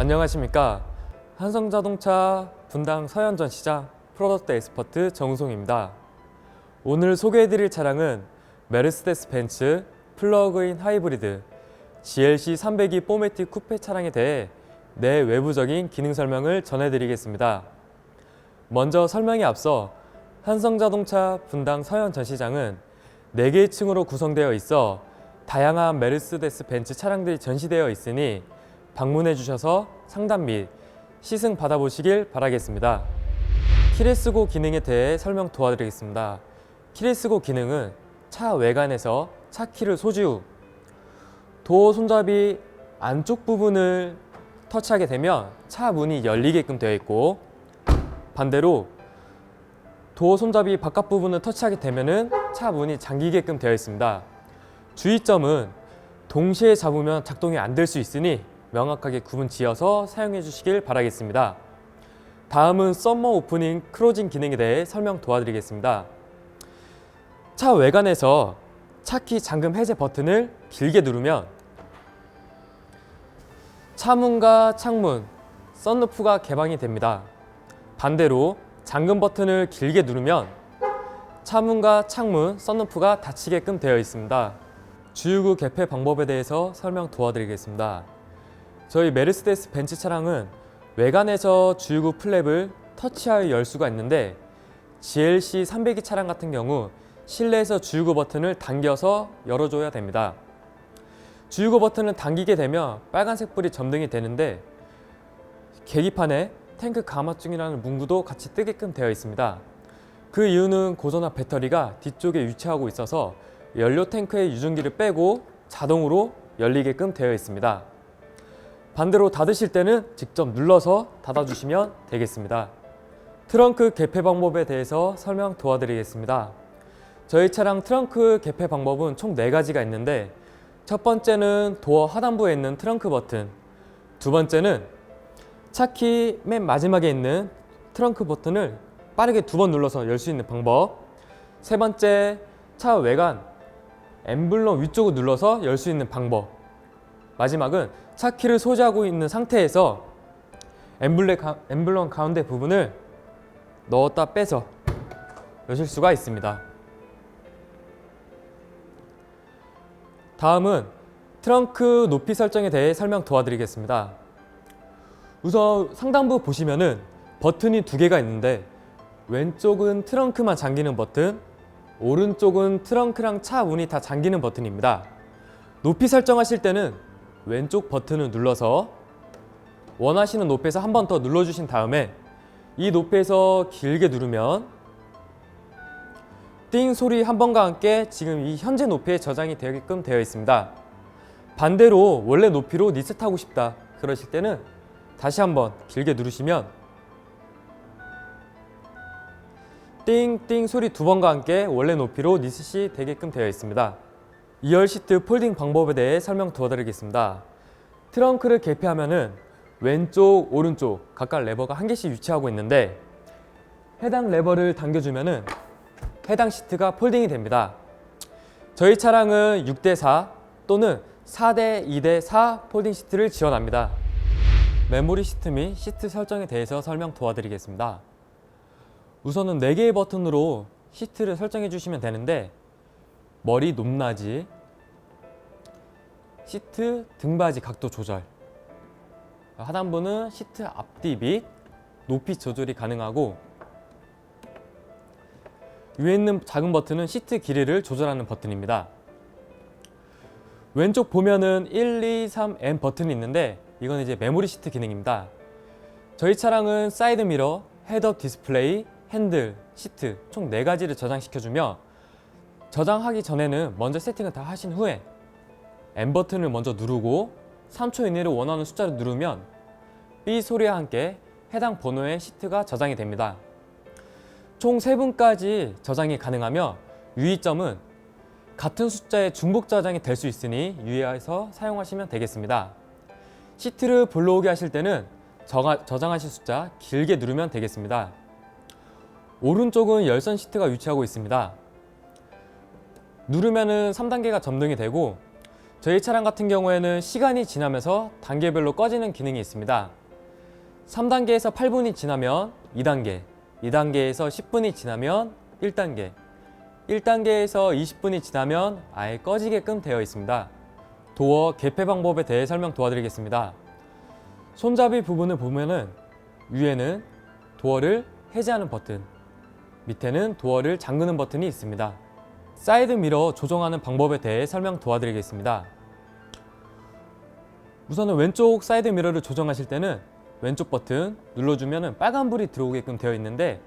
안녕하십니까. 한성자동차 분당 서현전시장 프로덕트 엑스퍼트 정우송입니다. 오늘 소개해드릴 차량은 메르세데스 벤츠 플러그인 하이브리드 GLC 300e 4매틱 쿠페 차량에 대해 내외부적인 기능 설명을 전해드리겠습니다. 먼저 설명에 앞서 한성자동차 분당 서현전시장은 4개의 층으로 구성되어 있어 다양한 메르세데스 벤츠 차량들이 전시되어 있으니 방문해 주셔서 상담 및 시승 받아보시길 바라겠습니다. 키레스고 기능에 대해 설명 도와드리겠습니다. 키레스고 기능은 차 외관에서 차 키를 소지 후 도어 손잡이 안쪽 부분을 터치하게 되면 차 문이 열리게끔 되어 있고, 반대로 도어 손잡이 바깥 부분을 터치하게 되면 차 문이 잠기게끔 되어 있습니다. 주의점은 동시에 잡으면 작동이 안 될 수 있으니 명확하게 구분 지어서 사용해 주시길 바라겠습니다. 다음은 썸머 오프닝 클로징 기능에 대해 설명 도와드리겠습니다. 차 외관에서 차키 잠금 해제 버튼을 길게 누르면 차문과 창문, 썬루프가 개방이 됩니다. 반대로 잠금 버튼을 길게 누르면 차문과 창문, 썬루프가 닫히게끔 되어 있습니다. 주유구 개폐 방법에 대해서 설명 도와드리겠습니다. 저희 메르세데스 벤츠 차량은 외관에서 주유구 플랩을 터치하여 열 수가 있는데, GLC 300e 차량 같은 경우 실내에서 주유구 버튼을 당겨서 열어줘야 됩니다. 주유구 버튼을 당기게 되면 빨간색 불이 점등이 되는데, 계기판에 탱크 감화 중이라는 문구도 같이 뜨게끔 되어 있습니다. 그 이유는 고전화 배터리가 뒤쪽에 위치하고 있어서 연료 탱크의 유증기를 빼고 자동으로 열리게끔 되어 있습니다. 반대로 닫으실 때는 직접 눌러서 닫아주시면 되겠습니다. 트렁크 개폐 방법에 대해서 설명 도와드리겠습니다. 저희 차량 트렁크 개폐 방법은 총 4가지가 있는데, 첫 번째는 도어 하단부에 있는 트렁크 버튼, 두 번째는 차키 맨 마지막에 있는 트렁크 버튼을 빠르게 2번 눌러서 열 수 있는 방법, 세 번째 차 외관 엠블럼 위쪽을 눌러서 열 수 있는 방법, 마지막은 차 키를 소지하고 있는 상태에서 엠블럼 가운데 부분을 넣었다 빼서 여실 수가 있습니다. 다음은 트렁크 높이 설정에 대해 설명 도와드리겠습니다. 우선 상단부 보시면은 버튼이 2개가 있는데, 왼쪽은 트렁크만 잠기는 버튼, 오른쪽은 트렁크랑 차 문이 다 잠기는 버튼입니다. 높이 설정하실 때는 왼쪽 버튼을 눌러서 원하시는 높이에서 한 번 더 눌러주신 다음에 이 높이에서 길게 누르면 띵 소리 한 번과 함께 지금 이 현재 높이에 저장이 되게끔 되어 있습니다. 반대로 원래 높이로 리셋하고 싶다 그러실 때는 다시 한번 길게 누르시면 띵띵 소리 2번과 함께 원래 높이로 리셋이 되게끔 되어 있습니다. 2열 시트 폴딩 방법에 대해 설명 도와드리겠습니다. 트렁크를 개폐하면은 왼쪽, 오른쪽 각각 레버가 1개씩 위치하고 있는데, 해당 레버를 당겨주면은 해당 시트가 폴딩이 됩니다. 저희 차량은 6대4 또는 4대2대4 폴딩 시트를 지원합니다. 메모리 시트 및 시트 설정에 대해서 설명 도와드리겠습니다. 우선은 4개의 버튼으로 시트를 설정해 주시면 되는데, 머리 높낮이, 시트 등받이 각도 조절, 하단부는 시트 앞뒤 및 높이 조절이 가능하고, 위에 있는 작은 버튼은 시트 길이를 조절하는 버튼입니다. 왼쪽 보면은 1, 2, 3, N 버튼이 있는데, 이건 이제 메모리 시트 기능입니다. 저희 차량은 사이드 미러, 헤드업 디스플레이, 핸들, 시트 총 4가지를 저장시켜주며, 저장하기 전에는 먼저 세팅을 다 하신 후에 N 버튼을 먼저 누르고 3초 이내로 원하는 숫자를 누르면 삐 소리와 함께 해당 번호의 시트가 저장이 됩니다. 총 3분까지 저장이 가능하며, 유의점은 같은 숫자의 중복 저장이 될 수 있으니 유의해서 사용하시면 되겠습니다. 시트를 불러오게 하실 때는 저장하실 숫자 길게 누르면 되겠습니다. 오른쪽은 열선 시트가 위치하고 있습니다. 누르면은 3단계가 점등이 되고, 저희 차량 같은 경우에는 시간이 지나면서 단계별로 꺼지는 기능이 있습니다. 3단계에서 8분이 지나면 2단계, 2단계에서 10분이 지나면 1단계, 1단계에서 20분이 지나면 아예 꺼지게끔 되어 있습니다. 도어 개폐 방법에 대해 설명 도와드리겠습니다. 손잡이 부분을 보면은 위에는 도어를 해제하는 버튼, 밑에는 도어를 잠그는 버튼이 있습니다. 사이드 미러 조정하는 방법에 대해 설명 도와드리겠습니다. 우선은 왼쪽 사이드 미러를 조정하실 때는 왼쪽 버튼 눌러주면 빨간불이 들어오게끔 되어 있는데,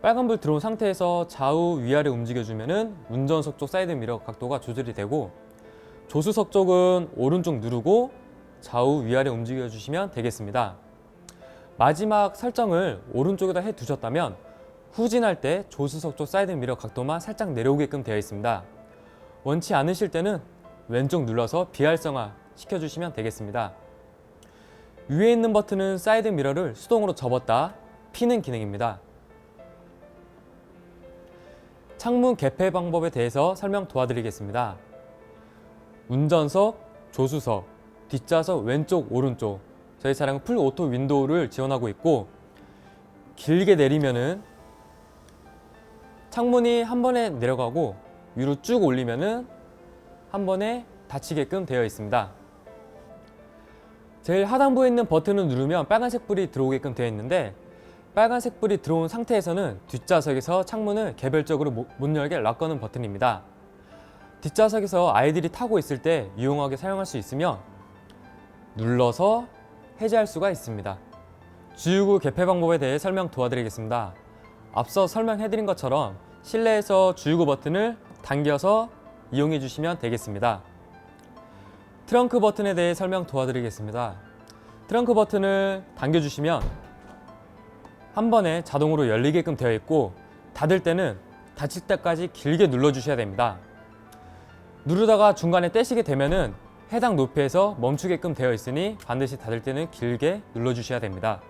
빨간불 들어온 상태에서 좌우 위아래 움직여주면 운전석 쪽 사이드 미러 각도가 조절이 되고, 조수석 쪽은 오른쪽 누르고 좌우 위아래 움직여주시면 되겠습니다. 마지막 설정을 오른쪽에다 해 두셨다면 후진할 때 조수석 쪽 사이드 미러 각도만 살짝 내려오게끔 되어 있습니다. 원치 않으실 때는 왼쪽 눌러서 비활성화 시켜주시면 되겠습니다. 위에 있는 버튼은 사이드 미러를 수동으로 접었다 피는 기능입니다. 창문 개폐 방법에 대해서 설명 도와드리겠습니다. 운전석, 조수석, 뒷좌석 왼쪽, 오른쪽, 저희 차량은 풀 오토 윈도우를 지원하고 있고, 길게 내리면은 창문이 한 번에 내려가고 위로 쭉 올리면은 한 번에 닫히게끔 되어 있습니다. 제일 하단부에 있는 버튼을 누르면 빨간색 불이 들어오게끔 되어 있는데, 빨간색 불이 들어온 상태에서는 뒷좌석에서 창문을 개별적으로 못 열게 락 거는 버튼입니다. 뒷좌석에서 아이들이 타고 있을 때 유용하게 사용할 수 있으며 눌러서 해제할 수가 있습니다. 주유구 개폐 방법에 대해 설명 도와드리겠습니다. 앞서 설명해드린 것처럼 실내에서 주유구 버튼을 당겨서 이용해 주시면 되겠습니다. 트렁크 버튼에 대해 설명 도와드리겠습니다. 트렁크 버튼을 당겨주시면 한 번에 자동으로 열리게끔 되어 있고, 닫을 때는 닫힐 때까지 길게 눌러주셔야 됩니다. 누르다가 중간에 떼시게 되면은 해당 높이에서 멈추게끔 되어 있으니 반드시 닫을 때는 길게 눌러주셔야 됩니다.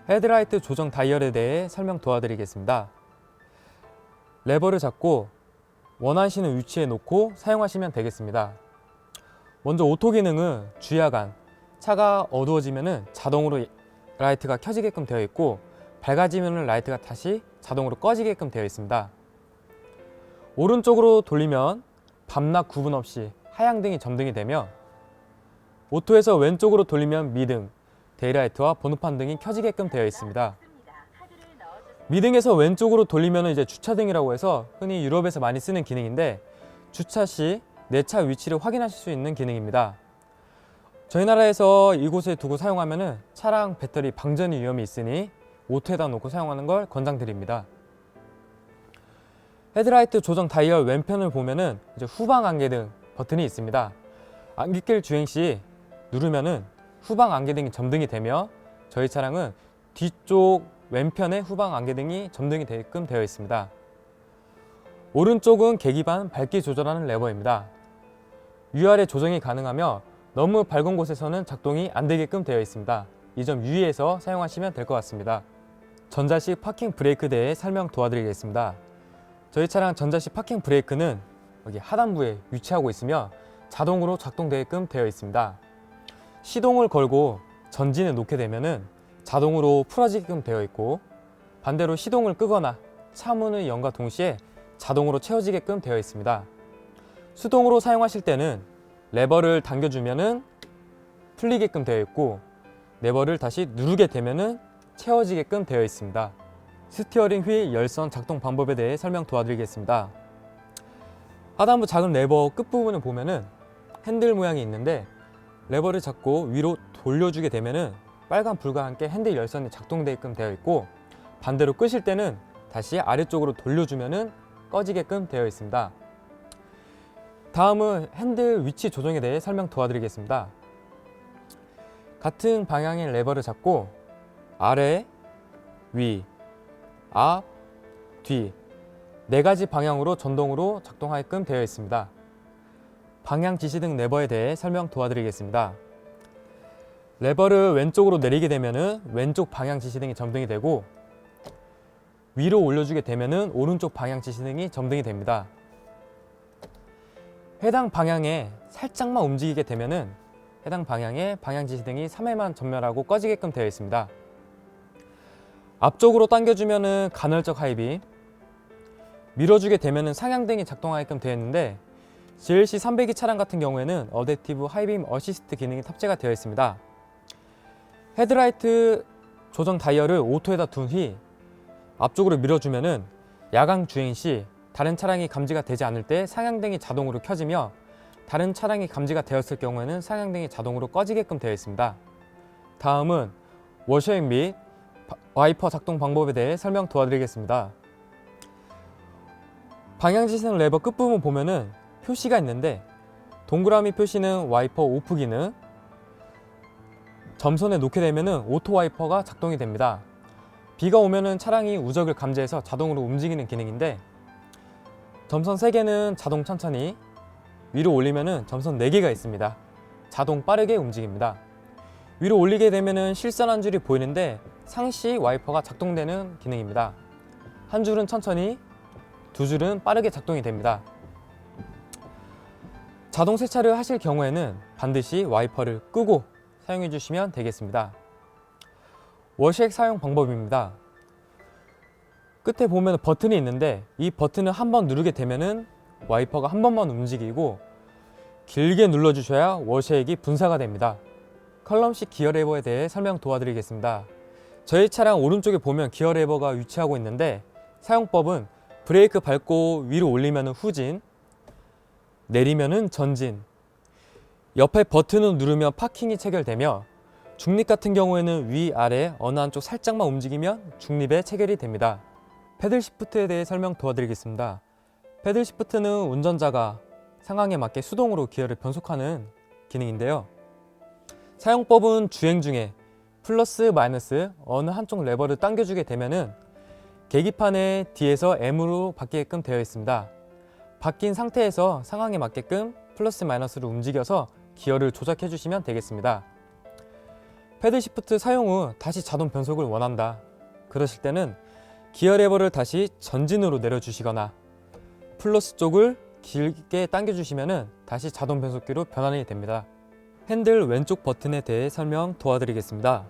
헤드라이트 조정 다이얼에 대해 설명 도와드리겠습니다. 레버를 잡고 원하시는 위치에 놓고 사용하시면 되겠습니다. 먼저 오토 기능은 주야간, 차가 어두워지면 자동으로 라이트가 켜지게끔 되어 있고, 밝아지면 라이트가 다시 자동으로 꺼지게끔 되어 있습니다. 오른쪽으로 돌리면 밤낮 구분 없이 하향등이 점등이 되며, 오토에서 왼쪽으로 돌리면 미등, 데이라이트와 번호판 등이 켜지게끔 되어 있습니다. 미등에서 왼쪽으로 돌리면 이제 주차등이라고 해서 흔히 유럽에서 많이 쓰는 기능인데, 주차 시 내 차 위치를 확인하실 수 있는 기능입니다. 저희 나라에서 이곳에 두고 사용하면 차량 배터리 방전 위험이 있으니 오토에다 놓고 사용하는 걸 권장드립니다. 헤드라이트 조정 다이얼 왼편을 보면은 이제 후방 안개등 버튼이 있습니다. 안개길 주행 시 누르면은 후방 안개등이 점등이 되며, 저희 차량은 뒤쪽 왼편에 후방 안개등이 점등이 되게끔 되어 있습니다. 오른쪽은 계기반 밝기 조절하는 레버입니다. 위아래 조정이 가능하며 너무 밝은 곳에서는 작동이 안 되게끔 되어 있습니다. 이 점 유의해서 사용하시면 될 것 같습니다. 전자식 파킹 브레이크에 대해 설명 도와드리겠습니다. 저희 차량 전자식 파킹 브레이크는 여기 하단부에 위치하고 있으며 자동으로 작동되게끔 되어 있습니다. 시동을 걸고 전진에 놓게 되면 자동으로 풀어지게끔 되어 있고, 반대로 시동을 끄거나 차 문을 연과 동시에 자동으로 채워지게끔 되어 있습니다. 수동으로 사용하실 때는 레버를 당겨주면 풀리게끔 되어 있고, 레버를 다시 누르게 되면 채워지게끔 되어 있습니다. 스티어링 휠 열선 작동 방법에 대해 설명 도와드리겠습니다. 하단부 작은 레버 끝부분을 보면 핸들 모양이 있는데, 레버를 잡고 위로 돌려주게 되면 빨간 불과 함께 핸들 열선이 작동되게끔 되어 있고, 반대로 끄실 때는 다시 아래쪽으로 돌려주면 꺼지게끔 되어 있습니다. 다음은 핸들 위치 조정에 대해 설명 도와드리겠습니다. 같은 방향의 레버를 잡고 아래, 위, 앞, 뒤 4가지 방향으로 전동으로 작동하게끔 되어 있습니다. 방향 지시등 레버에 대해 설명 도와드리겠습니다. 레버를 왼쪽으로 내리게 되면 왼쪽 방향 지시등이 점등이 되고, 위로 올려주게 되면 오른쪽 방향 지시등이 점등이 됩니다. 해당 방향에 살짝만 움직이게 되면은 해당 방향의 방향지시등이 3회만 전멸하고 꺼지게끔 되어 있습니다. 앞쪽으로 당겨주면은 간헐적 하이빔, 밀어주게 되면은 상향등이 작동하게끔 되어 있는데 GLC 300이 차량 같은 경우에는 어댑티브 하이빔 어시스트 기능이 탑재가 되어 있습니다. 헤드라이트 조정 다이얼을 오토에다 둔 후에 앞쪽으로 밀어주면은 야간 주행 시 다른 차량이 감지가 되지 않을 때 상향등이 자동으로 켜지며 다른 차량이 감지가 되었을 경우에는 상향등이 자동으로 꺼지게끔 되어 있습니다. 다음은 워셔액 및 와이퍼 작동 방법에 대해 설명 도와드리겠습니다. 방향지시등 레버 끝부분 보면은 표시가 있는데 동그라미 표시는 와이퍼 오프 기능, 점선에 놓게 되면은 오토 와이퍼가 작동이 됩니다. 비가 오면은 차량이 우적을 감지해서 자동으로 움직이는 기능인데 점선 3개는 자동 천천히, 위로 올리면은 점선 4개가 있습니다. 자동 빠르게 움직입니다. 위로 올리게 되면은 실선한 줄이 보이는데 상시 와이퍼가 작동되는 기능입니다. 한 줄은 천천히, 두 줄은 빠르게 작동이 됩니다. 자동 세차를 하실 경우에는 반드시 와이퍼를 끄고 사용해 주시면 되겠습니다. 워시액 사용 방법입니다. 끝에 보면 버튼이 있는데 이 버튼을 한번 누르게 되면은 와이퍼가 한 번만 움직이고 길게 눌러 주셔야 워시액이 분사가 됩니다. 컬럼식 기어 레버에 대해 설명 도와드리겠습니다. 저희 차량 오른쪽에 보면 기어 레버가 위치하고 있는데 사용법은 브레이크 밟고 위로 올리면 후진, 내리면은 전진, 옆에 버튼을 누르면 파킹이 체결되며 중립 같은 경우에는 위아래 어느 한쪽 살짝만 움직이면 중립에 체결이 됩니다. 패들 시프트에 대해 설명 도와드리겠습니다. 패들 시프트는 운전자가 상황에 맞게 수동으로 기어를 변속하는 기능인데요. 사용법은 주행 중에 플러스 마이너스 어느 한쪽 레버를 당겨주게 되면은 계기판에 뒤에서 M으로 바뀌게끔 되어 있습니다. 바뀐 상태에서 상황에 맞게끔 플러스 마이너스로 움직여서 기어를 조작해 주시면 되겠습니다. 패들 시프트 사용 후 다시 자동 변속을 원한다 그러실 때는 기어 레버를 다시 전진으로 내려주시거나 플러스 쪽을 길게 당겨주시면 다시 자동 변속기로 변환이 됩니다. 핸들 왼쪽 버튼에 대해 설명 도와드리겠습니다.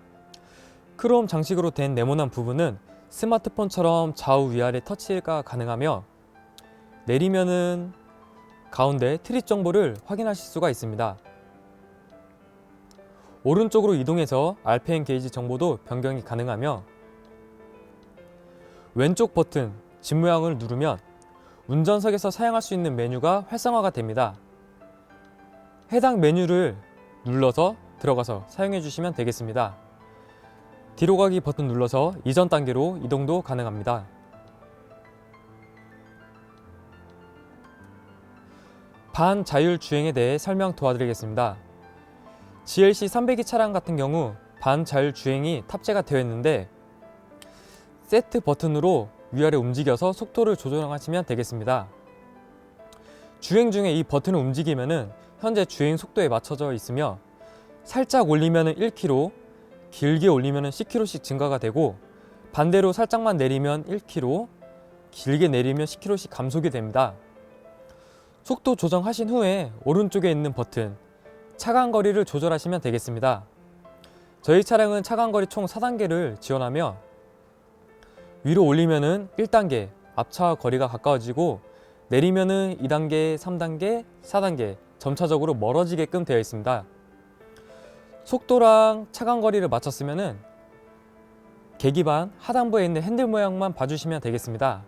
크롬 장식으로 된 네모난 부분은 스마트폰처럼 좌우 위아래 터치가 가능하며 내리면은 가운데 트립 정보를 확인하실 수가 있습니다. 오른쪽으로 이동해서 RPM 게이지 정보도 변경이 가능하며 왼쪽 버튼 집 모양을 누르면 운전석에서 사용할 수 있는 메뉴가 활성화가 됩니다. 해당 메뉴를 눌러서 들어가서 사용해 주시면 되겠습니다. 뒤로 가기 버튼 눌러서 이전 단계로 이동도 가능합니다. 반자율 주행에 대해 설명 도와드리겠습니다. GLC 302 차량 같은 경우 반자율 주행이 탑재가 되어 있는데 세트 버튼으로 위아래 움직여서 속도를 조정하시면 되겠습니다. 주행 중에 이 버튼을 움직이면은 현재 주행 속도에 맞춰져 있으며 살짝 올리면 1km, 길게 올리면 10km씩 증가가 되고 반대로 살짝만 내리면 1km, 길게 내리면 10km씩 감속이 됩니다. 속도 조정하신 후에 오른쪽에 있는 버튼 차간 거리를 조절하시면 되겠습니다. 저희 차량은 차간 거리 총 4단계를 지원하며 위로 올리면은 1단계 앞차와 거리가 가까워지고 내리면은 2단계, 3단계, 4단계 점차적으로 멀어지게끔 되어 있습니다. 속도랑 차간 거리를 맞췄으면은 계기판 하단부에 있는 핸들 모양만 봐주시면 되겠습니다.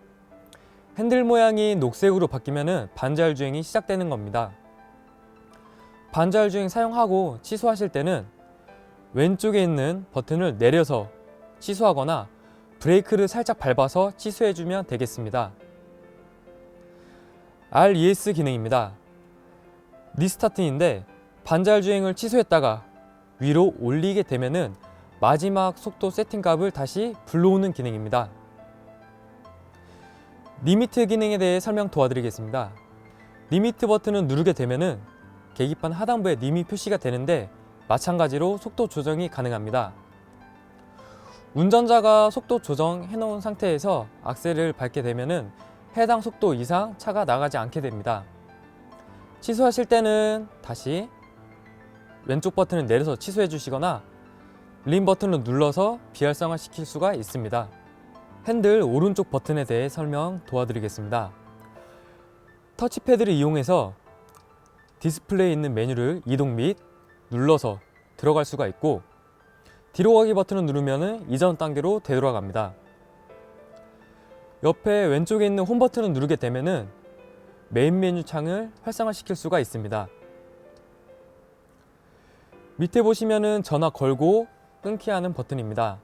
핸들 모양이 녹색으로 바뀌면은 반자율 주행이 시작되는 겁니다. 반자율 주행 사용하고 취소하실 때는 왼쪽에 있는 버튼을 내려서 취소하거나 브레이크를 살짝 밟아서 취소해주면 되겠습니다. RES 기능입니다. 리스타트인데 반자율 주행을 취소했다가 위로 올리게 되면은 마지막 속도 세팅 값을 다시 불러오는 기능입니다. 리미트 기능에 대해 설명 도와드리겠습니다. 리미트 버튼을 누르게 되면은 계기판 하단부에 리밋 표시가 되는데 마찬가지로 속도 조정이 가능합니다. 운전자가 속도 조정해 놓은 상태에서 악셀을 밟게 되면은 해당 속도 이상 차가 나가지 않게 됩니다. 취소하실 때는 다시 왼쪽 버튼을 내려서 취소해 주시거나 림 버튼을 눌러서 비활성화 시킬 수가 있습니다. 핸들 오른쪽 버튼에 대해 설명 도와드리겠습니다. 터치패드를 이용해서 디스플레이에 있는 메뉴를 이동 및 눌러서 들어갈 수가 있고, 뒤로 가기 버튼을 누르면 이전 단계로 되돌아갑니다. 옆에 왼쪽에 있는 홈 버튼을 누르게 되면 메인 메뉴 창을 활성화시킬 수가 있습니다. 밑에 보시면은 전화 걸고 끊기 하는 버튼입니다.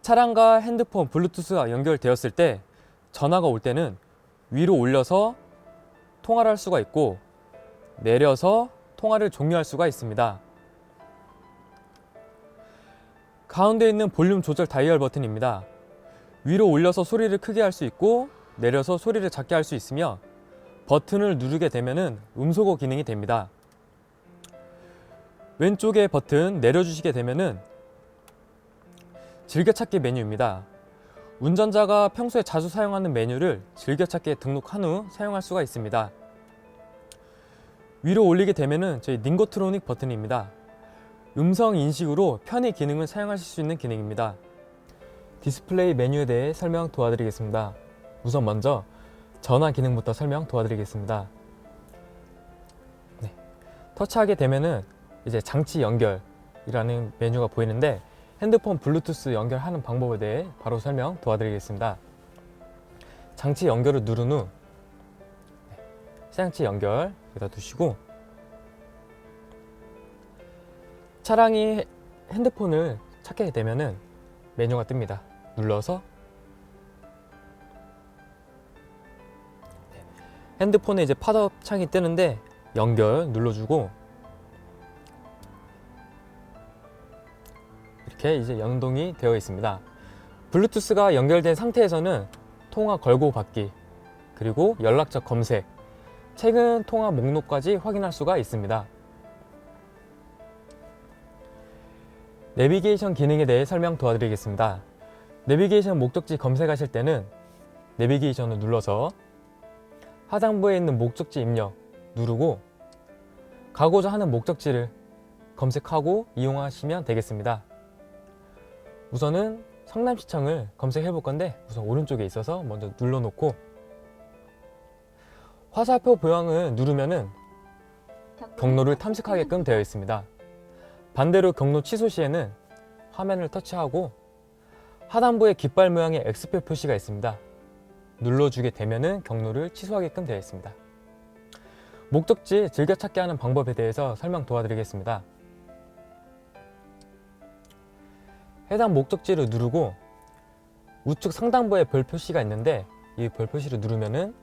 차량과 핸드폰 블루투스가 연결되었을 때 전화가 올 때는 위로 올려서 통화를 할 수가 있고, 내려서 통화를 종료할 수가 있습니다. 가운데 있는 볼륨 조절 다이얼 버튼입니다. 위로 올려서 소리를 크게 할 수 있고, 내려서 소리를 작게 할 수 있으며, 버튼을 누르게 되면 음소거 기능이 됩니다. 왼쪽에 버튼 내려주시게 되면 즐겨찾기 메뉴입니다. 운전자가 평소에 자주 사용하는 메뉴를 즐겨찾기에 등록한 후 사용할 수가 있습니다. 위로 올리게 되면 저희 닝고트로닉 버튼입니다. 음성 인식으로 편의 기능을 사용하실 수 있는 기능입니다. 디스플레이 메뉴에 대해 설명 도와드리겠습니다. 우선 먼저 전화 기능부터 설명 도와드리겠습니다. 네. 터치하게 되면은 이제 장치 연결이라는 메뉴가 보이는데, 핸드폰 블루투스 연결하는 방법에 대해 바로 설명 도와드리겠습니다. 장치 연결을 누른 후 장치 연결 여기다 두시고, 차량이 핸드폰을 찾게 되면은 메뉴가 뜹니다. 눌러서 핸드폰에 이제 팝업 창이 뜨는데 연결 눌러주고, 이렇게 이제 연동이 되어 있습니다. 블루투스가 연결된 상태에서는 통화 걸고 받기, 그리고 연락처 검색, 최근 통화 목록까지 확인할 수가 있습니다. 내비게이션 기능에 대해 설명 도와드리겠습니다. 내비게이션 목적지 검색하실 때는 내비게이션을 눌러서 하단부에 있는 목적지 입력 누르고 가고자 하는 목적지를 검색하고 이용하시면 되겠습니다. 우선은 성남시청을 검색해 볼 건데, 우선 오른쪽에 있어서 먼저 눌러놓고 화살표 모양을 누르면은 경로를 탐색하게끔 되어 있습니다. 반대로 경로 취소 시에는 화면을 터치하고 하단부에 깃발 모양의 X표 표시가 있습니다. 눌러주게 되면은 경로를 취소하게끔 되어 있습니다. 목적지 즐겨찾기 하는 방법에 대해서 설명 도와드리겠습니다. 해당 목적지를 누르고 우측 상단부에 별 표시가 있는데, 이 별 표시를 누르면은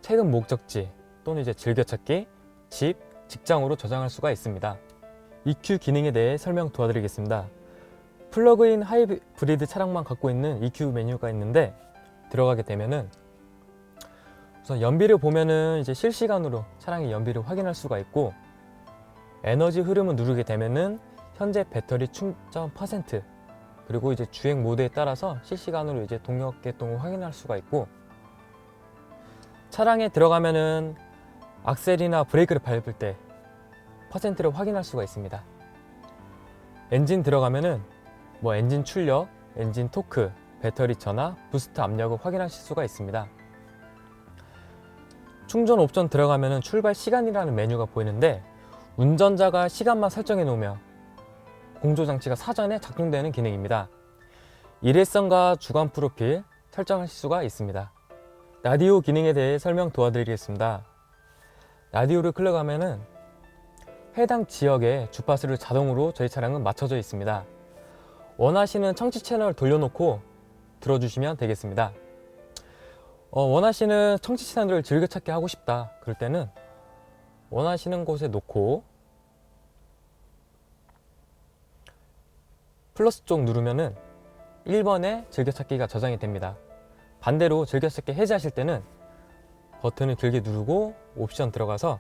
최근 목적지 또는 이제 즐겨찾기, 집, 직장으로 저장할 수가 있습니다. EQ 기능에 대해 설명 도와드리겠습니다. 플러그인 하이브리드 차량만 갖고 있는 EQ 메뉴가 있는데, 들어가게 되면은 우선 연비를 보면은 이제 실시간으로 차량의 연비를 확인할 수가 있고, 에너지 흐름을 누르게 되면은 현재 배터리 충전 %, 그리고 이제 주행 모드에 따라서 실시간으로 이제 동력 계통을 확인할 수가 있고, 차량에 들어가면은 악셀이나 브레이크를 밟을 때 %를 확인할 수가 있습니다. 엔진 들어가면은 엔진 출력, 엔진 토크, 배터리 전압, 부스트 압력을 확인하실 수가 있습니다. 충전 옵션 들어가면은 출발 시간이라는 메뉴가 보이는데, 운전자가 시간만 설정해 놓으면 공조 장치가 사전에 작동되는 기능입니다. 일회성과 주간 프로필 설정하실 수가 있습니다. 라디오 기능에 대해 설명 도와드리겠습니다. 라디오를 클릭하면은 해당 지역의 주파수를 자동으로 저희 차량은 맞춰져 있습니다. 원하시는 청취 채널 돌려놓고 들어주시면 되겠습니다. 원하시는 청취 채널을 즐겨찾기 하고 싶다 그럴 때는 원하시는 곳에 놓고 플러스 쪽 누르면은 1번에 즐겨찾기가 저장이 됩니다. 반대로 즐겨찾기 해제하실 때는 버튼을 길게 누르고 옵션 들어가서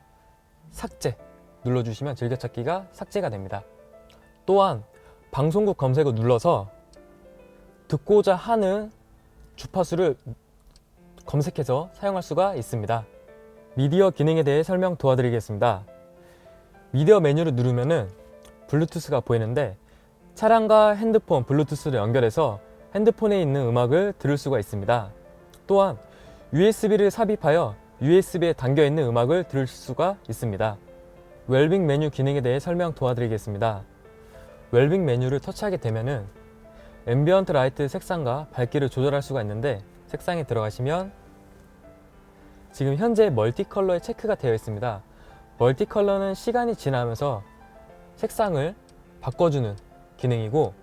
삭제 눌러주시면 즐겨찾기가 삭제가 됩니다. 또한 방송국 검색을 눌러서 듣고자 하는 주파수를 검색해서 사용할 수가 있습니다. 미디어 기능에 대해 설명 도와드리겠습니다. 미디어 메뉴를 누르면은 블루투스가 보이는데 차량과 핸드폰 블루투스를 연결해서 핸드폰에 있는 음악을 들을 수가 있습니다. 또한 USB를 삽입하여 USB에 담겨 있는 음악을 들을 수가 있습니다. 웰빙 메뉴 기능에 대해 설명 도와드리겠습니다. 웰빙 메뉴를 터치하게 되면은 앰비언트 라이트 색상과 밝기를 조절할 수가 있는데 색상에 들어가시면 지금 현재 멀티 컬러에 체크가 되어 있습니다. 멀티 컬러는 시간이 지나면서 색상을 바꿔주는 기능이고,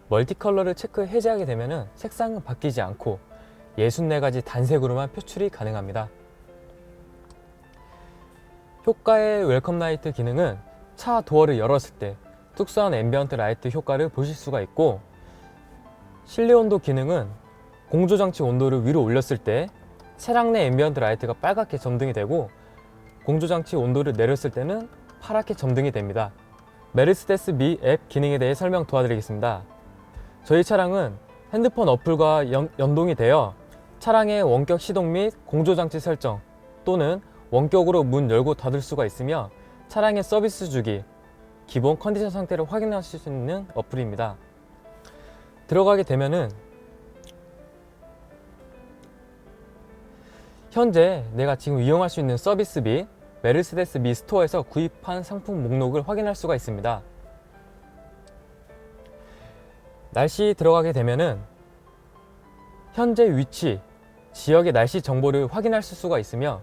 멀티 컬러를 체크 해제하게 되면은 색상은 바뀌지 않고 64가지 단색으로만 표출이 가능합니다. 효과의 웰컴 라이트 기능은 차 도어를 열었을 때 특수한 앰비언트 라이트 효과를 보실 수가 있고, 실내 온도 기능은 공조장치 온도를 위로 올렸을 때 차량 내 앰비언트 라이트가 빨갛게 점등이 되고, 공조장치 온도를 내렸을 때는 파랗게 점등이 됩니다. 메르세데스 미 앱 기능에 대해 설명 도와드리겠습니다. 저희 차량은 핸드폰 어플과 연동이 되어 차량의 원격 시동 및 공조장치 설정 또는 원격으로 문 열고 닫을 수가 있으며 차량의 서비스 주기, 기본 컨디션 상태를 확인하실 수 있는 어플입니다. 들어가게 되면은 현재 내가 지금 이용할 수 있는 서비스 및 메르세데스 미 스토어에서 구입한 상품 목록을 확인할 수가 있습니다. 날씨 들어가게 되면은 현재 위치, 지역의 날씨 정보를 확인할 수가 있으며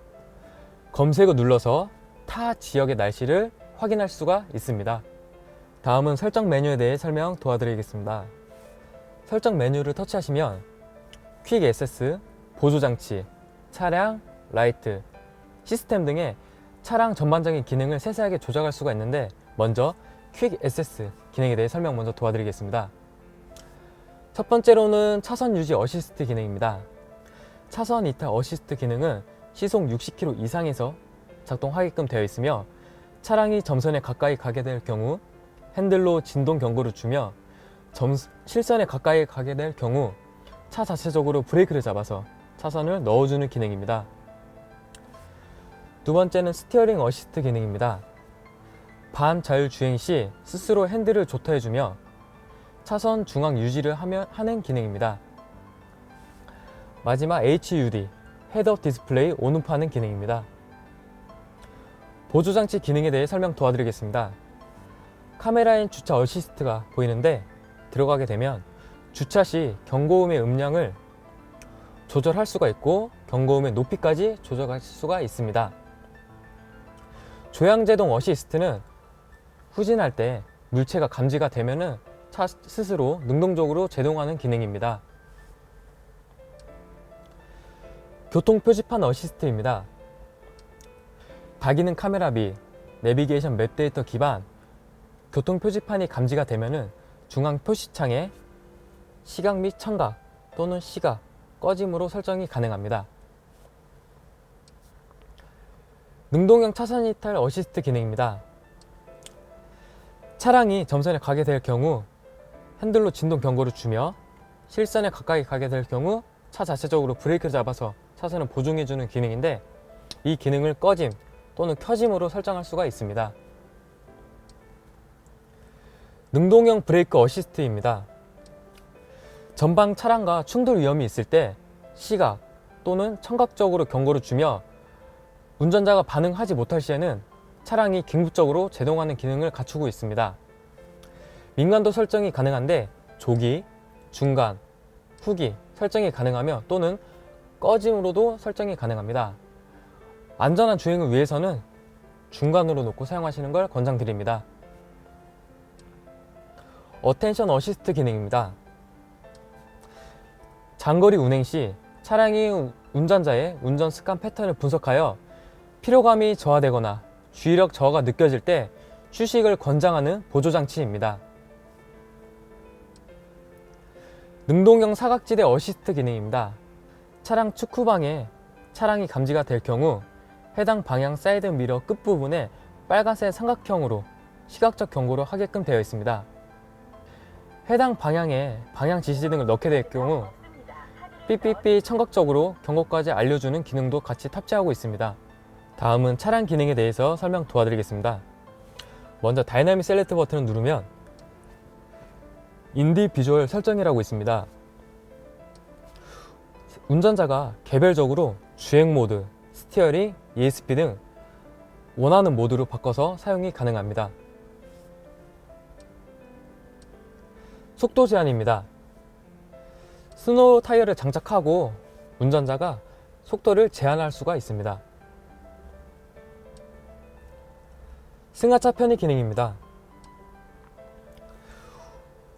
검색을 눌러서 타 지역의 날씨를 확인할 수가 있습니다. 다음은 설정 메뉴에 대해 설명 도와드리겠습니다. 설정 메뉴를 터치하시면 퀵 액세스, 보조장치, 차량, 라이트, 시스템 등의 차량 전반적인 기능을 세세하게 조작할 수가 있는데, 먼저 퀵 액세스 기능에 대해 설명 먼저 도와드리겠습니다. 첫 번째로는 차선 유지 어시스트 기능입니다. 차선 이탈 어시스트 기능은 시속 60km 이상에서 작동하게끔 되어 있으며, 차량이 점선에 가까이 가게 될 경우 핸들로 진동 경고를 주며, 실선에 가까이 가게 될 경우 차 자체적으로 브레이크를 잡아서 차선을 넣어주는 기능입니다. 두 번째는 스티어링 어시스트 기능입니다. 반자율 주행 시 스스로 핸들을 조터해주며 차선 중앙 유지를 하는 기능입니다. 마지막 HUD, 헤드업 디스플레이 온오프하는 기능입니다. 보조장치 기능에 대해 설명 도와드리겠습니다. 카메라인 주차 어시스트가 보이는데, 들어가게 되면 주차 시 경고음의 음량을 조절할 수가 있고 경고음의 높이까지 조절할 수가 있습니다. 조향제동 어시스트는 후진할 때 물체가 감지가 되면은 차 스스로 능동적으로 제동하는 기능입니다. 교통 표지판 어시스트입니다. 다기능 카메라 및 내비게이션 맵 데이터 기반 교통 표지판이 감지가 되면은 중앙 표시창에 시각 및 청각 또는 시각, 꺼짐으로 설정이 가능합니다. 능동형 차선 이탈 어시스트 기능입니다. 차량이 점선에 가게 될 경우 핸들로 진동 경고를 주며, 실선에 가까이 가게 될 경우 차 자체적으로 브레이크를 잡아서 차선을 보증해주는 기능인데, 이 기능을 꺼짐 또는 켜짐으로 설정할 수가 있습니다. 능동형 브레이크 어시스트입니다. 전방 차량과 충돌 위험이 있을 때 시각 또는 청각적으로 경고를 주며, 운전자가 반응하지 못할 시에는 차량이 긴급적으로 제동하는 기능을 갖추고 있습니다. 민감도 설정이 가능한데 조기, 중간, 후기 설정이 가능하며 또는 꺼짐으로도 설정이 가능합니다. 안전한 주행을 위해서는 중간으로 놓고 사용하시는 걸 권장드립니다. 어텐션 어시스트 기능입니다. 장거리 운행 시 차량이 운전자의 운전 습관 패턴을 분석하여 피로감이 저하되거나 주의력 저하가 느껴질 때 휴식을 권장하는 보조장치입니다. 능동형 사각지대 어시스트 기능입니다. 차량 측후방에 차량이 감지가 될 경우 해당 방향 사이드 미러 끝부분에 빨간색 삼각형으로 시각적 경고를 하게끔 되어 있습니다. 해당 방향에 방향 지시 등을 넣게 될 경우 삐삐삐 청각적으로 경고까지 알려주는 기능도 같이 탑재하고 있습니다. 다음은 차량 기능에 대해서 설명 도와드리겠습니다. 먼저 다이나믹 셀렉트 버튼을 누르면 인디비주얼 설정이라고 있습니다. 운전자가 개별적으로 주행 모드, 스티어링, ESP 등 원하는 모드로 바꿔서 사용이 가능합니다. 속도 제한입니다. 스노우 타이어를 장착하고 운전자가 속도를 제한할 수가 있습니다. 승하차 편의 기능입니다.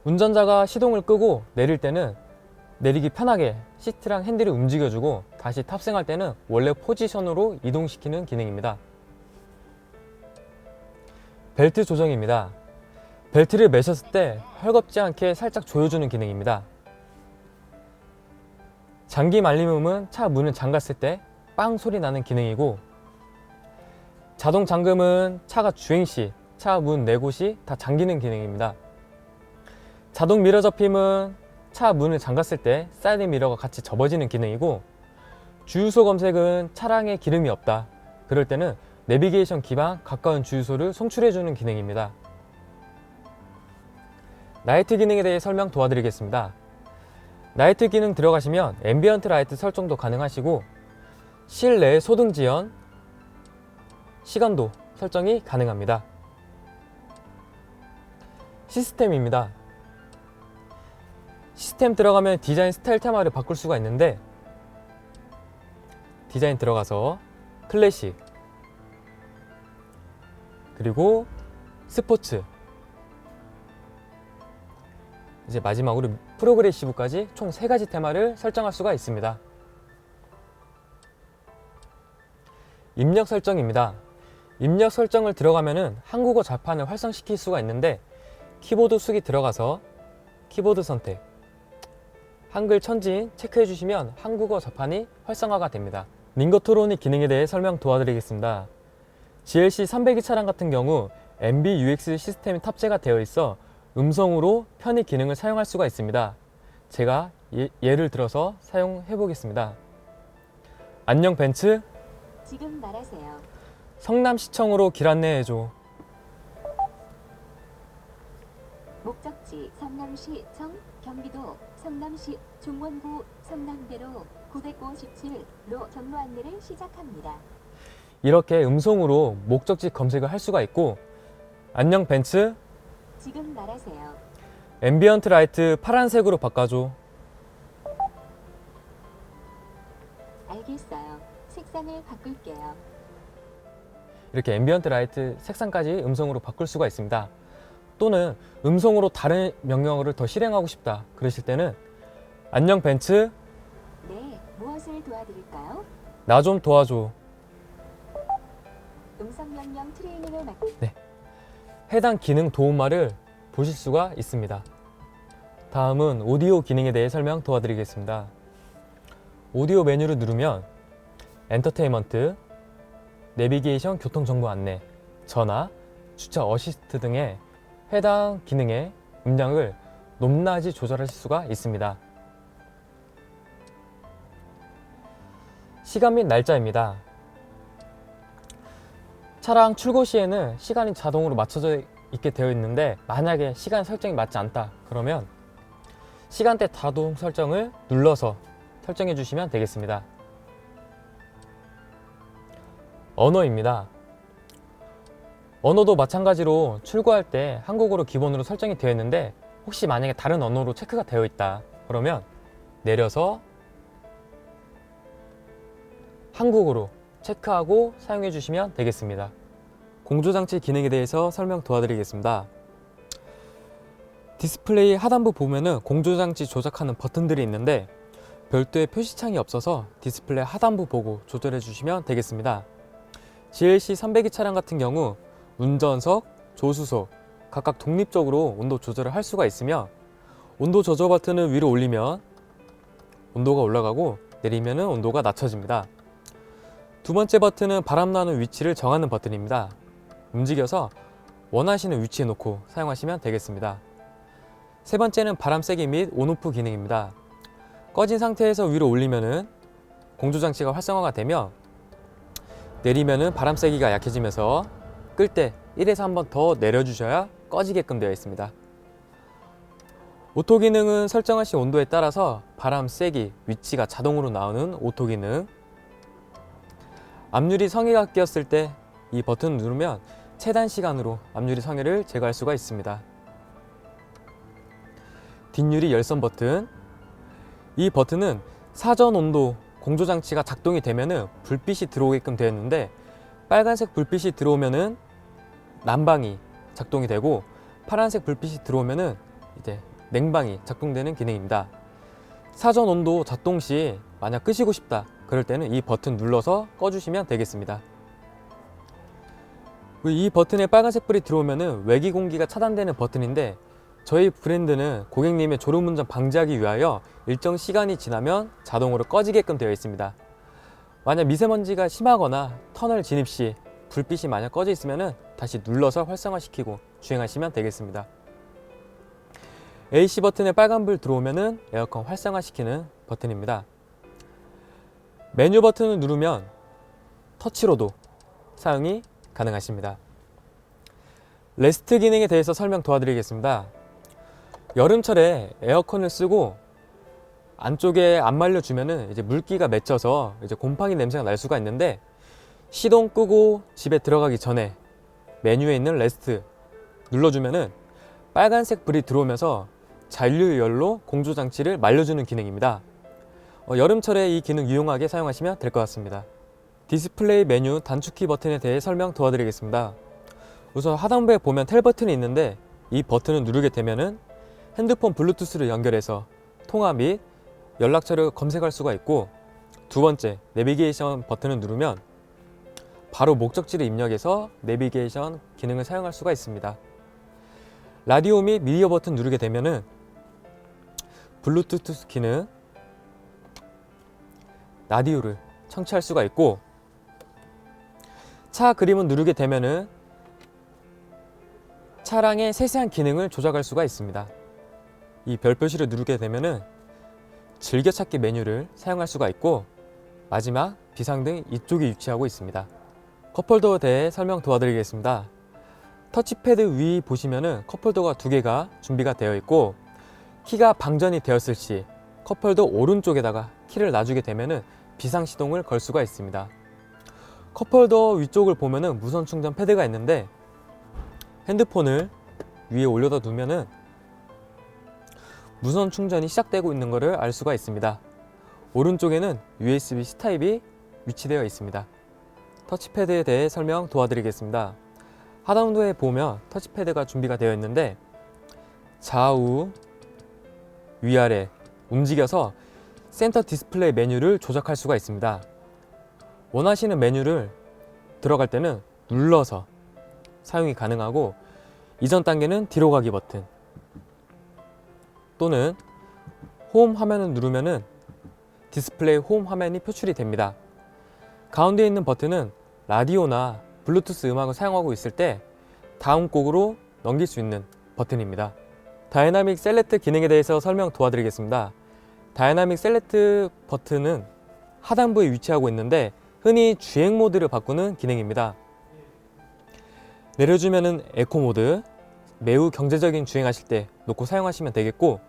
운전자가 시동을 끄고 내릴 때는 내리기 편하게 시트랑 핸들을 움직여주고 다시 탑승할 때는 원래 포지션으로 이동시키는 기능입니다. 벨트 조정입니다. 벨트를 매셨을 때 헐겁지 않게 살짝 조여주는 기능입니다. 잠김 알림음은 차 문을 잠갔을 때 빵 소리 나는 기능이고, 자동 잠금은 차가 주행 시 차 문 4곳이 다 잠기는 기능입니다. 자동 미러 접힘은 차 문을 잠갔을 때 사이드 미러가 같이 접어지는 기능이고, 주유소 검색은 차량에 기름이 없다, 그럴 때는 내비게이션 기반 가까운 주유소를 송출해주는 기능입니다. 나이트 기능에 대해 설명 도와드리겠습니다. 나이트 기능 들어가시면 앰비언트 라이트 설정도 가능하시고 실내 소등 지연, 시간도 설정이 가능합니다. 시스템입니다. 시스템 들어가면 디자인 스타일 테마를 바꿀 수가 있는데, 디자인 들어가서 클래식, 그리고 스포츠, 이제 마지막으로 프로그레시브까지 총 3가지 테마를 설정할 수가 있습니다. 입력 설정입니다. 입력 설정을 들어가면은 한국어 자판을 활성시킬 수가 있는데, 키보드 숙이 들어가서 키보드 선택, 한글 천진 체크해 주시면 한국어 자판이 활성화가 됩니다. 링거트로닉 기능에 대해 설명 도와드리겠습니다. GLC 300이 차량 같은 경우 MBUX 시스템이 탑재가 되어 있어 음성으로 편의 기능을 사용할 수가 있습니다. 제가 예를 들어서 사용해 보겠습니다. 안녕 벤츠, 지금 말하세요. 성남시청으로 길 안내해줘. 목적지 성남시청, 경기도 성남시 중원구 성남대로 957로 경로 안내를 시작합니다. 이렇게 음성으로 목적지 검색을 할 수가 있고, 안녕 벤츠, 지금 말하세요. 앰비언트 라이트 파란색으로 바꿔줘. 알겠어요. 색상을 바꿀게요. 이렇게 앰비언트 라이트 색상까지 음성으로 바꿀 수가 있습니다. 또는 음성으로 다른 명령어를 더 실행하고 싶다 그러실 때는 안녕 벤츠, 네, 무엇을 도와드릴까요? 나 좀 도와줘. 음성 명령 트레이닝을 해당 기능 도움말을 보실 수가 있습니다. 다음은 오디오 기능에 대해 설명 도와드리겠습니다. 오디오 메뉴를 누르면 엔터테인먼트, 내비게이션 교통정보 안내, 전화, 주차 어시스트 등의 해당 기능의 음량을 높낮이 조절하실 수가 있습니다. 시간 및 날짜입니다. 차량 출고 시에는 시간이 자동으로 맞춰져 있게 되어 있는데, 만약에 시간 설정이 맞지 않다 그러면 시간대 자동 설정을 눌러서 설정해 주시면 되겠습니다. 언어입니다. 언어도 마찬가지로 출고할 때 한국어로 기본으로 설정이 되어 있는데, 혹시 만약에 다른 언어로 체크가 되어 있다 그러면 내려서 한국어로 체크하고 사용해 주시면 되겠습니다. 공조장치 기능에 대해서 설명 도와드리겠습니다. 디스플레이 하단부 보면은 공조장치 조작하는 버튼들이 있는데, 별도의 표시창이 없어서 디스플레이 하단부 보고 조절해 주시면 되겠습니다. GLC 300이 차량 같은 경우 운전석, 조수석 각각 독립적으로 온도 조절을 할 수가 있으며, 온도 조절 버튼을 위로 올리면 온도가 올라가고 내리면 온도가 낮춰집니다. 두 번째 버튼은 바람 나는 위치를 정하는 버튼입니다. 움직여서 원하시는 위치에 놓고 사용하시면 되겠습니다. 세 번째는 바람 세기 및 온오프 기능입니다. 꺼진 상태에서 위로 올리면 공조장치가 활성화가 되며, 내리면은 바람 세기가 약해지면서 끌 때 1에서 한 번 더 내려주셔야 꺼지게끔 되어 있습니다. 오토 기능은 설정하신 온도에 따라서 바람 세기, 위치가 자동으로 나오는 오토 기능. 앞유리 성에가 끼었을 때 이 버튼을 누르면 최단 시간으로 앞유리 성에를 제거할 수가 있습니다. 뒷유리 열선 버튼. 이 버튼은 사전 온도 공조 장치가 작동이 되면은 불빛이 들어오게끔 되어 있는데, 빨간색 불빛이 들어오면은 난방이 작동이 되고 파란색 불빛이 들어오면은 이제 냉방이 작동되는 기능입니다. 사전 온도 작동 시 만약 끄시고 싶다 그럴 때는 이 버튼 눌러서 꺼주시면 되겠습니다. 이 버튼에 빨간색 불이 들어오면은 외기 공기가 차단되는 버튼인데, 저희 브랜드는 고객님의 졸음운전 방지하기 위하여 일정 시간이 지나면 자동으로 꺼지게끔 되어 있습니다. 만약 미세먼지가 심하거나 터널 진입 시 불빛이 만약 꺼져 있으면 다시 눌러서 활성화시키고 주행하시면 되겠습니다. AC 버튼에 빨간불 들어오면 에어컨 활성화시키는 버튼입니다. 메뉴 버튼을 누르면 터치로도 사용이 가능하십니다. 레스트 기능에 대해서 설명 도와드리겠습니다. 여름철에 에어컨을 쓰고 안쪽에 안 말려주면은 이제 물기가 맺혀서 이제 곰팡이 냄새가 날 수가 있는데, 시동 끄고 집에 들어가기 전에 메뉴에 있는 레스트 눌러주면은 빨간색 불이 들어오면서 잔류열로 공조장치를 말려주는 기능입니다. 여름철에 이 기능 유용하게 사용하시면 될 것 같습니다. 디스플레이 메뉴 단축키 버튼에 대해 설명 도와드리겠습니다. 우선 하단부에 보면 텔 버튼이 있는데, 이 버튼을 누르게 되면은 핸드폰 블루투스를 연결해서 통화 및 연락처를 검색할 수가 있고, 두 번째 내비게이션 버튼을 누르면 바로 목적지를 입력해서 내비게이션 기능을 사용할 수가 있습니다. 라디오 및 미디어 버튼 누르게 되면은 블루투스 기능 라디오를 청취할 수가 있고, 차 그림을 누르게 되면은 차량의 세세한 기능을 조작할 수가 있습니다. 이 별 표시를 누르게 되면은 즐겨찾기 메뉴를 사용할 수가 있고, 마지막 비상등 이쪽에 위치하고 있습니다. 컵홀더에 대해 설명 도와드리겠습니다. 터치패드 위 보시면은 컵홀더가 두 개가 준비가 되어 있고, 키가 방전이 되었을 시 컵홀더 오른쪽에다가 키를 놔주게 되면은 비상시동을 걸 수가 있습니다. 컵홀더 위쪽을 보면은 무선 충전 패드가 있는데, 핸드폰을 위에 올려다 두면은 무선 충전이 시작되고 있는 것을 알 수가 있습니다. 오른쪽에는 USB-C 타입이 위치되어 있습니다. 터치패드에 대해 설명 도와드리겠습니다. 하단부에 보면 터치패드가 준비가 되어 있는데, 좌우 위아래 움직여서 센터 디스플레이 메뉴를 조작할 수가 있습니다. 원하시는 메뉴를 들어갈 때는 눌러서 사용이 가능하고, 이전 단계는 뒤로 가기 버튼 또는 홈 화면을 누르면은 디스플레이 홈 화면이 표출이 됩니다. 가운데 있는 버튼은 라디오나 블루투스 음악을 사용하고 있을 때 다음 곡으로 넘길 수 있는 버튼입니다. 다이나믹 셀렉트 기능에 대해서 설명 도와드리겠습니다. 다이나믹 셀렉트 버튼은 하단부에 위치하고 있는데, 흔히 주행 모드를 바꾸는 기능입니다. 내려주면은 에코 모드, 매우 경제적인 주행하실 때 놓고 사용하시면 되겠고,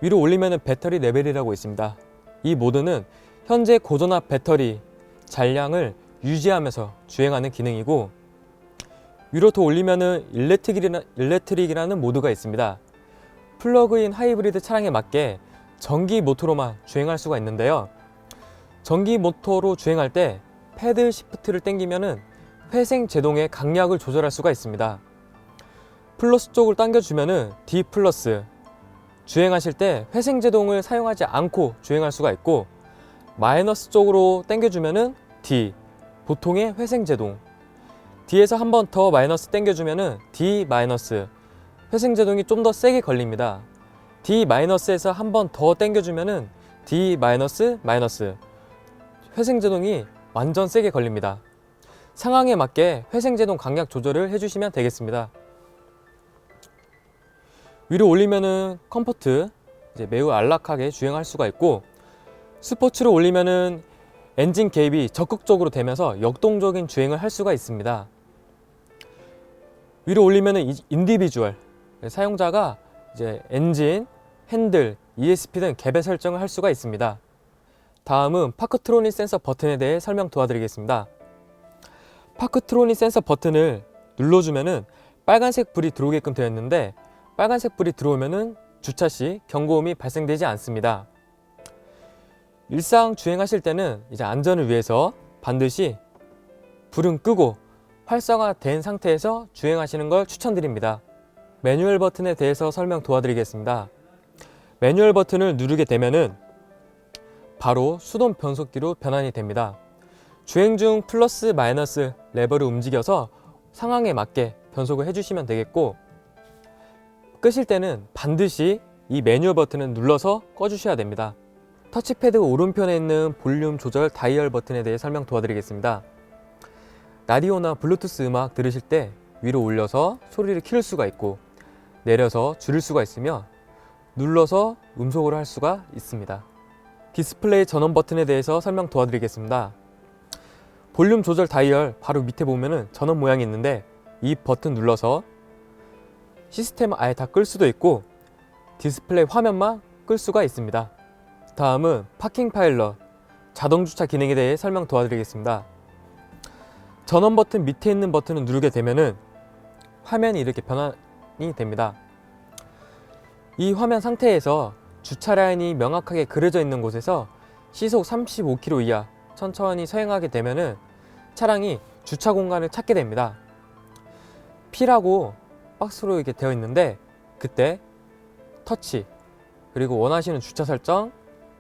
위로 올리면은 배터리 레벨이라고 있습니다. 이 모드는 현재 고전압 배터리 잔량을 유지하면서 주행하는 기능이고, 위로 더 올리면은 일렉트릭이라는 모드가 있습니다. 플러그인 하이브리드 차량에 맞게 전기 모터로만 주행할 수가 있는데요. 전기 모터로 주행할 때 패드 시프트를 당기면은 회생 제동의 강약을 조절할 수가 있습니다. 플러스 쪽을 당겨주면은 D 플러스, 주행하실 때 회생 제동을 사용하지 않고 주행할 수가 있고, 마이너스 쪽으로 당겨주면은 D, 보통의 회생 제동, D에서 한 번 더 마이너스 당겨주면은 D 마이너스, 회생 제동이 좀 더 세게 걸립니다. D 마이너스에서 한 번 더 당겨주면은 D 마이너스 마이너스, 회생 제동이 완전 세게 걸립니다. 상황에 맞게 회생 제동 강약 조절을 해주시면 되겠습니다. 위로 올리면은 컴포트, 이제 매우 안락하게 주행할 수가 있고, 스포츠로 올리면은 엔진 개입이 적극적으로 되면서 역동적인 주행을 할 수가 있습니다. 위로 올리면 인디비주얼, 사용자가 이제 엔진, 핸들, ESP 등 개별 설정을 할 수가 있습니다. 다음은 파크트로닉 센서 버튼에 대해 설명 도와드리겠습니다. 파크트로닉 센서 버튼을 눌러주면은 빨간색 불이 들어오게끔 되어 있는데, 빨간색 불이 들어오면은 주차 시 경고음이 발생되지 않습니다. 일상 주행하실 때는 이제 안전을 위해서 반드시 불은 끄고 활성화된 상태에서 주행하시는 걸 추천드립니다. 매뉴얼 버튼에 대해서 설명 도와드리겠습니다. 매뉴얼 버튼을 누르게 되면은 바로 수동 변속기로 변환이 됩니다. 주행 중 플러스 마이너스 레버를 움직여서 상황에 맞게 변속을 해주시면 되겠고, 끄실 때는 반드시 이 매뉴얼 버튼을 눌러서 꺼주셔야 됩니다. 터치패드 오른편에 있는 볼륨 조절 다이얼 버튼에 대해 설명 도와드리겠습니다. 라디오나 블루투스 음악 들으실 때 위로 올려서 소리를 키울 수가 있고, 내려서 줄일 수가 있으며 눌러서 음속으로 할 수가 있습니다. 디스플레이 전원 버튼에 대해서 설명 도와드리겠습니다. 볼륨 조절 다이얼 바로 밑에 보면은 전원 모양이 있는데, 이 버튼 눌러서 시스템을 아예 다 끌 수도 있고 디스플레이 화면만 끌 수가 있습니다. 다음은 파킹 파일럿, 자동 주차 기능에 대해 설명 도와드리겠습니다. 전원 버튼 밑에 있는 버튼을 누르게 되면은 화면이 이렇게 변환이 됩니다. 이 화면 상태에서 주차 라인이 명확하게 그려져 있는 곳에서 시속 35km 이하 천천히 서행하게 되면은 차량이 주차 공간을 찾게 됩니다. P라고 박스로 이렇게 되어 있는데, 그때 터치, 그리고 원하시는 주차 설정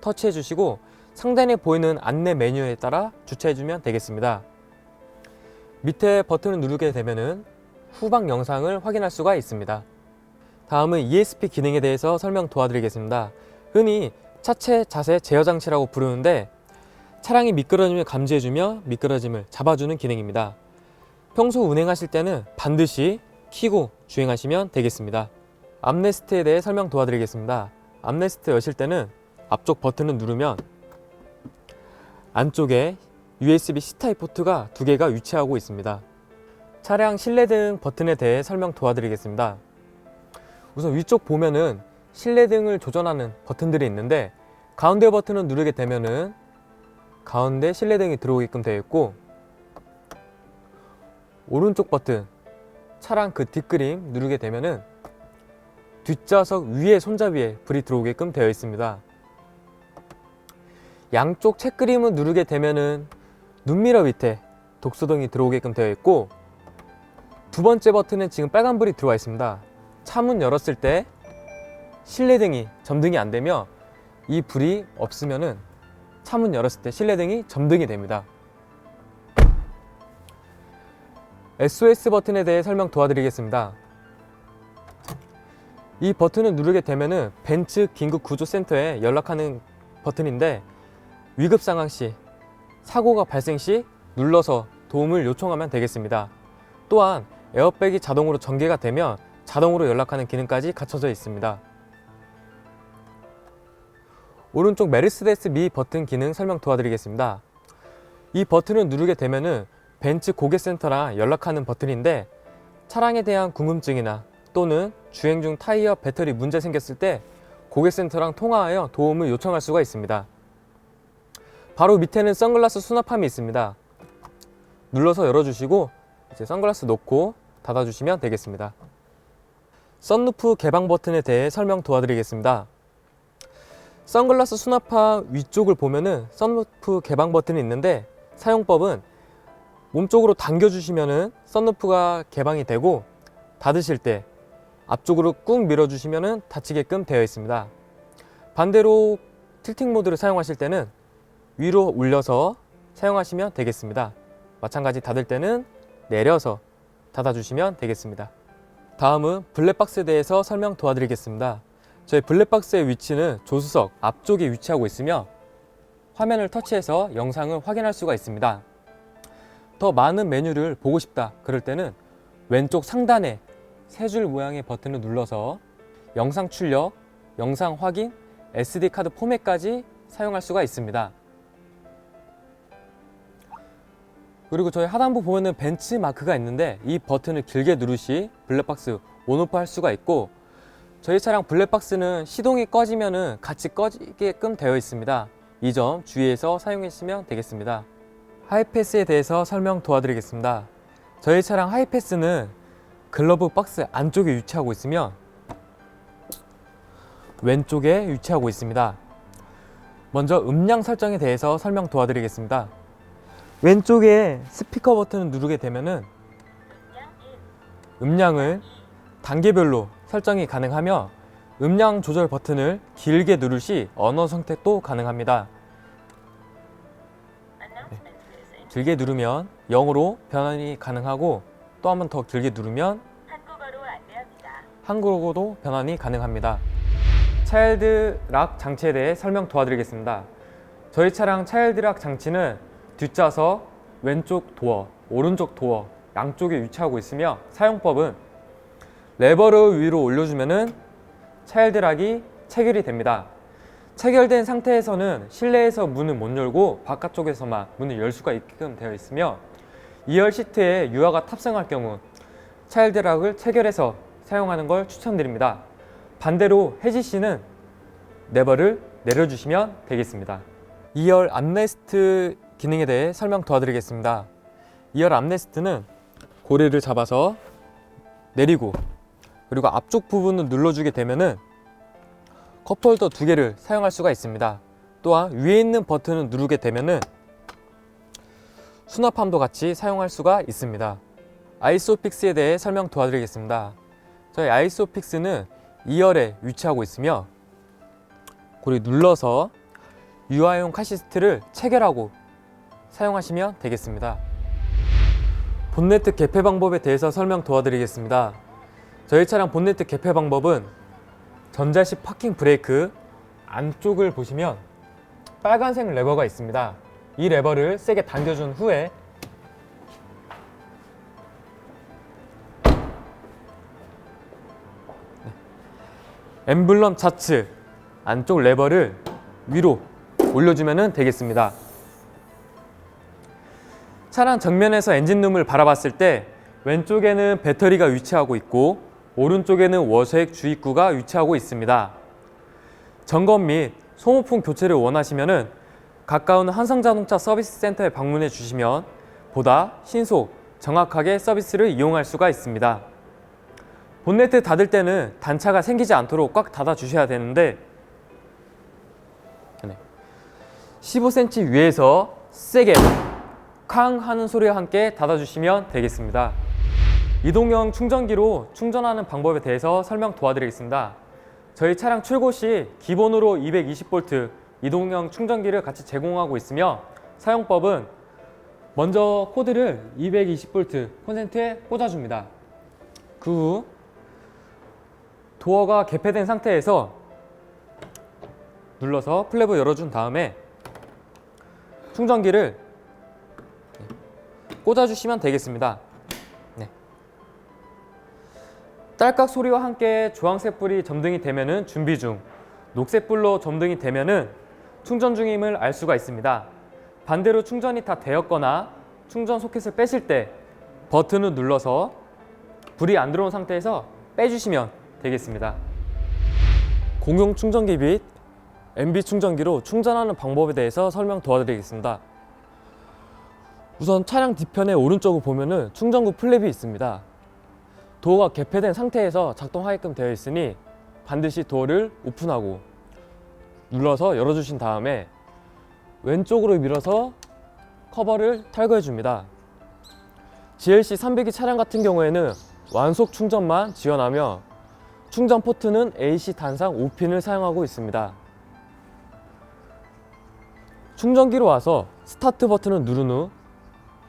터치해 주시고 상단에 보이는 안내 메뉴에 따라 주차해 주면 되겠습니다. 밑에 버튼을 누르게 되면은 후방 영상을 확인할 수가 있습니다. 다음은 ESP 기능에 대해서 설명 도와드리겠습니다. 흔히 차체 자세 제어 장치라고 부르는데, 차량이 미끄러짐을 감지해주며 미끄러짐을 잡아주는 기능입니다. 평소 운행하실 때는 반드시 켜고 주행하시면 되겠습니다. 암레스트에 대해 설명 도와드리겠습니다. 암레스트 여실 때는 앞쪽 버튼을 누르면 안쪽에 USB C타입 포트가 2개가 위치하고 있습니다. 차량 실내등 버튼에 대해 설명 도와드리겠습니다. 우선 위쪽 보면은 실내등을 조절하는 버튼들이 있는데, 가운데 버튼을 누르게 되면은 가운데 실내등이 들어오게끔 되어 있고, 오른쪽 버튼 차량 그 뒷그림 누르게 되면은 뒷좌석 위에 손잡이에 불이 들어오게끔 되어 있습니다. 양쪽 책그림을 누르게 되면은 눈미러 밑에 독소등이 들어오게끔 되어 있고, 두 번째 버튼은 지금 빨간불이 들어와 있습니다. 차문 열었을 때 실내등이 점등이 안 되며, 이 불이 없으면은 차문 열었을 때 실내등이 점등이 됩니다. SOS 버튼에 대해 설명 도와드리겠습니다. 이 버튼을 누르게 되면은 벤츠 긴급구조센터에 연락하는 버튼인데, 위급 상황 시, 사고가 발생 시 눌러서 도움을 요청하면 되겠습니다. 또한 에어백이 자동으로 전개가 되면 자동으로 연락하는 기능까지 갖춰져 있습니다. 오른쪽 메르세데스 미 버튼 기능 설명 도와드리겠습니다. 이 버튼을 누르게 되면은 벤츠 고객센터랑 연락하는 버튼인데, 차량에 대한 궁금증이나 또는 주행 중 타이어 배터리 문제 생겼을 때 고객센터랑 통화하여 도움을 요청할 수가 있습니다. 바로 밑에는 선글라스 수납함이 있습니다. 눌러서 열어주시고 이제 선글라스 놓고 닫아주시면 되겠습니다. 썬루프 개방 버튼에 대해 설명 도와드리겠습니다. 선글라스 수납함 위쪽을 보면은 썬루프 개방 버튼이 있는데, 사용법은 몸쪽으로 당겨주시면은 썬루프가 개방이 되고, 닫으실 때 앞쪽으로 꾹 밀어주시면은 닫히게끔 되어 있습니다. 반대로 틸팅 모드를 사용하실 때는 위로 올려서 사용하시면 되겠습니다. 마찬가지 닫을 때는 내려서 닫아주시면 되겠습니다. 다음은 블랙박스에 대해서 설명 도와드리겠습니다. 저희 블랙박스의 위치는 조수석 앞쪽에 위치하고 있으며 화면을 터치해서 영상을 확인할 수가 있습니다. 더 많은 메뉴를 보고 싶다 그럴 때는 왼쪽 상단에 세 줄 모양의 버튼을 눌러서 영상 출력, 영상 확인, SD카드 포맷까지 사용할 수가 있습니다. 그리고 저희 하단부 보면은 벤치 마크가 있는데 이 버튼을 길게 누르시 블랙박스 온오프 할 수가 있고, 저희 차량 블랙박스는 시동이 꺼지면은 같이 꺼지게끔 되어 있습니다. 이 점 주의해서 사용하시면 되겠습니다. 하이패스에 대해서 설명 도와드리겠습니다. 저희 차량 하이패스는 글러브 박스 안쪽에 위치하고 있으며 왼쪽에 위치하고 있습니다. 먼저 음량 설정에 대해서 설명 도와드리겠습니다. 왼쪽에 스피커 버튼을 누르게 되면은 음량을 단계별로 설정이 가능하며, 음량 조절 버튼을 길게 누를 시 언어 선택도 가능합니다. 길게 누르면 영어로 변환이 가능하고, 또 한 번 더 길게 누르면 한국어도 변환이 가능합니다. 차일드 락 장치에 대해 설명 도와드리겠습니다. 저희 차량 차일드 락 장치는 뒷좌석, 왼쪽 도어, 오른쪽 도어 양쪽에 위치하고 있으며, 사용법은 레버를 위로 올려주면은 차일드 락이 체결이 됩니다. 체결된 상태에서는 실내에서 문을 못 열고 바깥쪽에서만 문을 열 수가 있게끔 되어 있으며, 2열 시트에 유아가 탑승할 경우 차일드 락을 체결해서 사용하는 걸 추천드립니다. 반대로 혜지 씨는 레버를 내려주시면 되겠습니다. 2열 암레스트 기능에 대해 설명 도와드리겠습니다. 2열 암레스트는 고리를 잡아서 내리고, 그리고 앞쪽 부분을 눌러주게 되면은 컵홀더 2개를 사용할 수가 있습니다. 또한 위에 있는 버튼을 누르게 되면은 수납함도 같이 사용할 수가 있습니다. 아이소픽스에 대해 설명 도와드리겠습니다. 저희 아이소픽스는 2열에 위치하고 있으며, 고리 눌러서 유아용 카시트를 체결하고 사용하시면 되겠습니다. 본네트 개폐 방법에 대해서 설명 도와드리겠습니다. 저희 차량 본네트 개폐 방법은 전자식 파킹 브레이크 안쪽을 보시면 빨간색 레버가 있습니다. 이 레버를 세게 당겨준 후에 엠블럼 좌측 안쪽 레버를 위로 올려주면 되겠습니다. 차량 정면에서 엔진룸을 바라봤을 때 왼쪽에는 배터리가 위치하고 있고, 오른쪽에는 워셔액 주입구가 위치하고 있습니다. 점검 및 소모품 교체를 원하시면 가까운 한성자동차 서비스 센터에 방문해 주시면 보다 신속, 정확하게 서비스를 이용할 수가 있습니다. 본네트 닫을 때는 단차가 생기지 않도록 꽉 닫아 주셔야 되는데, 15cm 위에서 세게 쾅 하는 소리와 함께 닫아주시면 되겠습니다. 이동형 충전기로 충전하는 방법에 대해서 설명 도와드리겠습니다. 저희 차량 출고 시 기본으로 220V 이동형 충전기를 같이 제공하고 있으며, 사용법은 먼저 코드를 220V 콘센트에 꽂아줍니다. 그 후 도어가 개폐된 상태에서 눌러서 플랩을 열어준 다음에 충전기를 꽂아주시면 되겠습니다. 네. 딸깍 소리와 함께 주황색 불이 점등이 되면은 준비 중, 녹색 불로 점등이 되면은 충전 중임을 알 수가 있습니다. 반대로 충전이 다 되었거나 충전 소켓을 빼실 때 버튼을 눌러서 불이 안 들어온 상태에서 빼주시면 되겠습니다. 공용 충전기 및 MB 충전기로 충전하는 방법에 대해서 설명 도와드리겠습니다. 우선 차량 뒤편에 오른쪽을 보면은 충전구 플랩이 있습니다. 도어가 개폐된 상태에서 작동하게끔 되어 있으니 반드시 도어를 오픈하고 눌러서 열어주신 다음에 왼쪽으로 밀어서 커버를 탈거해 줍니다. GLC 300이 차량 같은 경우에는 완속 충전만 지원하며 충전 포트는 AC 단상 5핀을 사용하고 있습니다. 충전기로 와서 스타트 버튼을 누른 후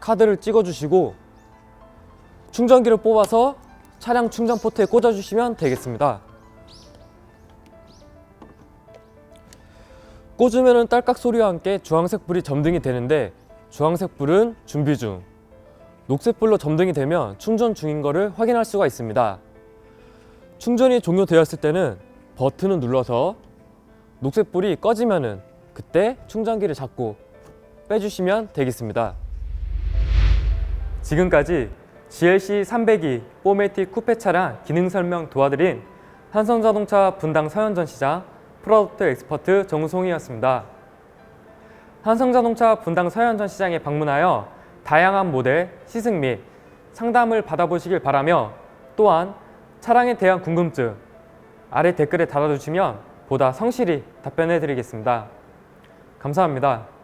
카드를 찍어주시고 충전기를 뽑아서 차량 충전 포트에 꽂아주시면 되겠습니다. 꽂으면 딸깍 소리와 함께 주황색 불이 점등이 되는데, 주황색 불은 준비 중, 녹색 불로 점등이 되면 충전 중인 것을 확인할 수가 있습니다. 충전이 종료되었을 때는 버튼을 눌러서 녹색 불이 꺼지면은 그때 충전기를 잡고 빼주시면 되겠습니다. 지금까지 GLC 302 4매틱 쿠페 차량 기능 설명 도와드린 한성자동차 분당 서현전 시장 프로덕트 엑스퍼트 정우송이었습니다. 한성자동차 분당 서현전 시장에 방문하여 다양한 모델, 시승 및 상담을 받아보시길 바라며 또한 차량에 대한 궁금증 아래 댓글에 달아주시면 보다 성실히 답변해 드리겠습니다. 감사합니다.